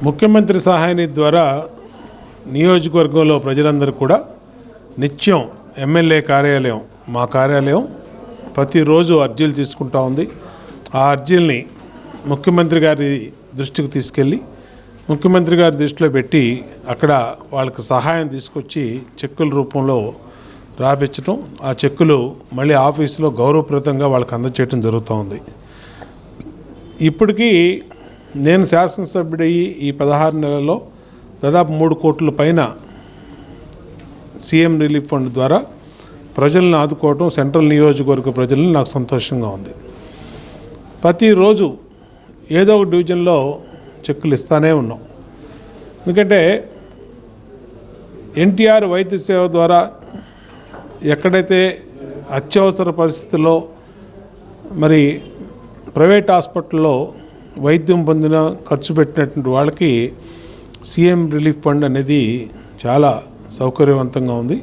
ముఖ్యమంత్రి సహాయ నిధి ద్వారా నియోజకవర్గంలో ప్రజలందరూ కూడా నిత్యం ఎమ్మెల్యే కార్యాలయం మా కార్యాలయం ప్రతిరోజు అర్జీలు తీసుకుంటా ఉంది. ఆ అర్జీల్ని ముఖ్యమంత్రి గారి దృష్టికి తీసుకెళ్ళి ముఖ్యమంత్రి గారి దృష్టిలో పెట్టి అక్కడ వాళ్ళకి సహాయం తీసుకొచ్చి చెక్కుల రూపంలో రాపించడం, ఆ చెక్కులు మళ్ళీ ఆఫీసులో గౌరవప్రదంగా వాళ్ళకి అందజేయడం జరుగుతూ ఉంది. ఇప్పటికీ నేను శాసనసభ్యుడయ్యి ఈ 16 నెలల్లో దాదాపు 3 కోట్ల పైన సీఎం రిలీఫ్ ఫండ్ ద్వారా ప్రజలను ఆదుకోవడం, సెంట్రల్ నియోజకవర్గ ప్రజలను నాకు సంతోషంగా ఉంది. ప్రతిరోజు ఏదో ఒక డివిజన్లో చెక్కులు ఇస్తూనే ఉన్నాం. ఎందుకంటే ఎన్టీఆర్ వైద్య సేవ ద్వారా ఎక్కడైతే అత్యవసర పరిస్థితుల్లో మరి ప్రైవేట్ హాస్పిటల్లో వైద్యం పొందిన ఖర్చు పెట్టినటువంటి వాళ్ళకి సీఎం రిలీఫ్ ఫండ్ అనేది చాలా సౌకర్యవంతంగా ఉంది.